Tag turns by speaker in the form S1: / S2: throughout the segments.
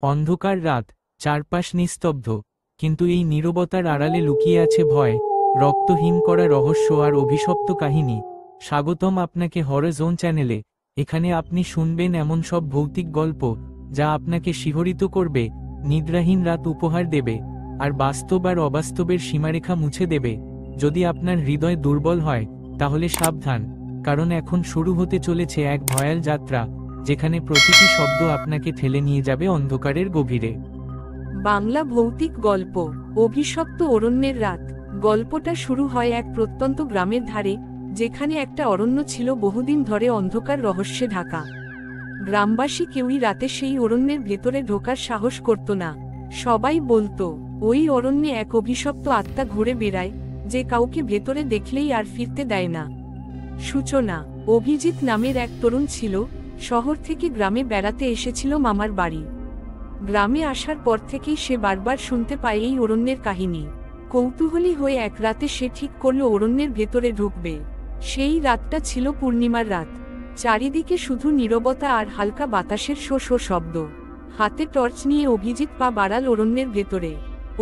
S1: অন্ধকার রাত, চারপাশ নিস্তব্ধ, কিন্তু এই নীরবতার আড়ালে লুকিয়ে আছে ভয়, রক্তহীন করা রহস্য আর অভিশপ্ত কাহিনী। স্বাগতম আপনাকে হরর জোন চ্যানেলে। এখানে আপনি শুনবেন এমন সব ভৌতিক গল্প যা আপনাকে শিহরিত করবে, নিদ্রাহীন রাত উপহার দেবে, আর বাস্তব আর অবাস্তবের সীমারেখা মুছে দেবে। যদি আপনার হৃদয় দুর্বল হয়, তাহলে সাবধান, কারণ এখন শুরু হতে চলেছে এক ভয়াল যাত্রা, যেখানে প্রতিটি শব্দ আপনাকে ঠেলে নিয়ে যাবে অন্ধকারের গভীরে।
S2: বাংলা ভৌতিক গল্প অভিশপ্ত অরণ্যের রাত। গল্পটা শুরু হয় এক প্রত্যন্ত গ্রামের ধারে, যেখানে একটা অরণ্য ছিল বহুদিন ধরে অন্ধকার রহস্যে ঢাকা। গ্রামবাসী কেউই রাতে সেই অরণ্যের ভেতরে ঢোকার সাহস করত না। সবাই বলতো ওই অরণ্যে এক অভিশপ্ত আত্মা ঘুরে বেড়ায়, যে কাউকে ভেতরে দেখলেই আর ফিরতে দেয় না। সূচনা: অভিজিৎ নামের এক তরুণ ছিল, শহর থেকে গ্রামে বেড়াতে এসেছিল মামার বাড়ি। গ্রামে আসার পর থেকেই সে বারবার শুনতে পায় এই অরণ্যের কাহিনী। কৌতূহলী হয়ে এক রাতে সে ঠিক করল অরণ্যের ভেতরে ঢুকবে। সেই রাতটা ছিল পূর্ণিমার রাত। চারিদিকে শুধু নীরবতা আর হালকা বাতাসের শো শো শব্দ। হাতে টর্চ নিয়ে অভিজিৎ পা বাড়াল অরণ্যের ভেতরে।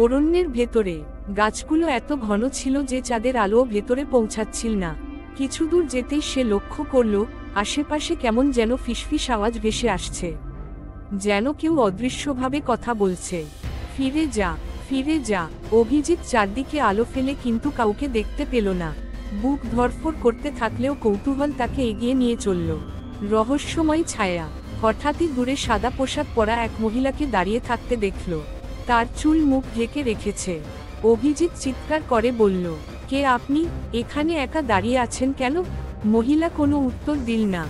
S2: অরণ্যের ভেতরে গাছগুলো এত ঘন ছিল যে চাঁদের আলো ভেতরে পৌঁছাচ্ছিল না। কিছু দূর যেতেই সে লক্ষ্য করল আশেপাশে কেমন যেন ফিসফিস আওয়াজ ভেসে আসছে, যেন কেউ অদৃশ্যভাবে কথা বলছে। ফিরে যা, ফিরে যা। অভিজিৎ চারদিকে আলো ফেলে কিন্তু কাউকে দেখতে পেল না। বুক ধড়ফড় করতে থাকলেও কৌতূহল তাকে এগিয়ে নিয়ে চলল। রহস্যময় ছায়া। হঠাৎই দূরে সাদা পোশাক পরা এক মহিলাকে দাঁড়িয়ে থাকতে দেখল। তার চুল মুখ ঢেকে রেখেছে। অভিজিৎ চিৎকার করে বলল, কে আপনি? এখানে একা দাঁড়িয়ে আছেন কেন? মহিলা কোনো উত্তর দিল না।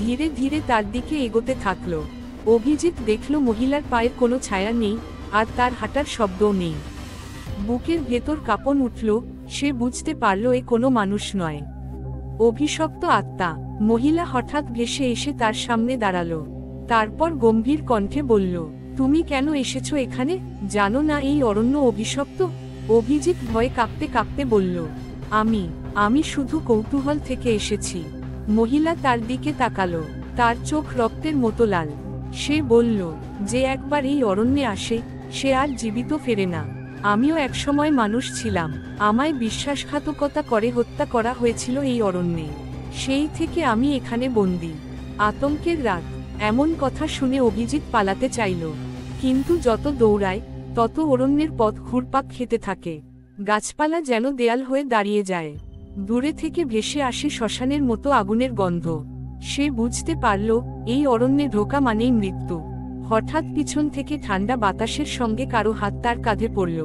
S2: ধীরে ধীরে তার দিকে এগোতে থাকল। অভিজিৎ দেখল মহিলার পায়ের কোনো ছায়া নেই, আর তার হাঁটার শব্দও নেই। বুকের ভেতর কাঁপন উঠল। সে বুঝতে পারল এ কোনো মানুষ নয়, অভিশপ্ত আত্মা। মহিলা হঠাৎ ভেসে এসে তার সামনে দাঁড়ালো। তারপর গম্ভীর কণ্ঠে বলল, তুমি কেন এসেছো এখানে? জানো না এই অরণ্য অভিশপ্ত? অভিজিৎ ভয়ে কাঁপতে কাঁপতে বলল, আমি শুধু কৌতূহল থেকে এসেছি। মহিলা তার দিকে তাকালো। তার চোখ রক্তের মতো লাল। সে বলল, যে একবার এই অরণ্যে আসে সে আর জীবিত ফেরে না। আমিও একসময় মানুষ ছিলাম। আমায় বিশ্বাসঘাতকতা করে হত্যা করা হয়েছিল এই অরণ্যে। সেই থেকে আমি এখানে বন্দী। আতঙ্কের রাত। এমন কথা শুনে অভিজিৎ পালাতে চাইল, কিন্তু যত দৌড়ায় তত অরণ্যের পথ ঘুরপাক খেতে থাকে। গাছপালা যেন দেয়াল হয়ে দাঁড়িয়ে যায়। দূরে থেকে ভেসে আসে শ্মশানের মতো আগুনের গন্ধ। সে বুঝতে পারল এই অরণ্যে ঢোকা মানেই মৃত্যু। হঠাৎ পিছন থেকে ঠান্ডা বাতাসের সঙ্গে কারো হাত তার কাঁধে পড়ল।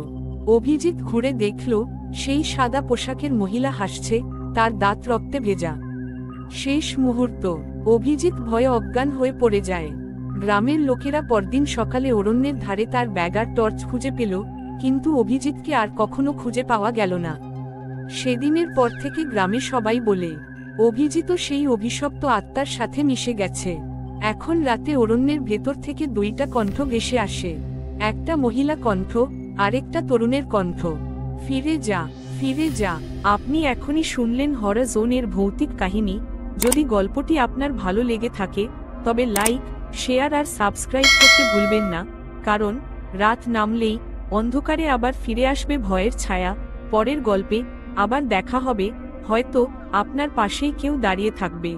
S2: অভিজিৎ ঘুরে দেখল সেই সাদা পোশাকের মহিলা হাসছে, তার দাঁত রক্তে ভেজা। শেষ মুহূর্ত। অভিজিৎ ভয়ে অজ্ঞান হয়ে পড়ে যায়। গ্রামের লোকেরা পরদিন সকালে অরণ্যের ধারে তার ব্যাগ আর টর্চ খুঁজে পেল, কিন্তু অভিজিৎকে আর কখনো খুঁজে পাওয়া গেল না। সেদিনের পর থেকে গ্রামে সবাই বলে, অভিজিৎও সেই অভিশপ্ত আত্মার সাথে মিশে গেছে। এখন রাতে অরণ্যের ভেতর থেকে দুইটা কণ্ঠ ভেসে আসে, একটা মহিলা কণ্ঠ, আরেকটা তরুণের কণ্ঠ। ফিরে যা, ফিরে যা। আপনি এখনই শুনলেন হরর জোনের ভৌতিক কাহিনী। যদি গল্পটি আপনার ভালো লেগে থাকে তবে লাইক, শেয়ার আর সাবস্ক্রাইব করতে ভুলবেন না, কারণ রাত নামলেই অন্ধকারে আবার ফিরে আসবে ভয়ের ছায়া। পরের গল্পে আবার দেখা হবে, হয়তো আপনার পাশেই কেউ দাঁড়িয়ে থাকবে।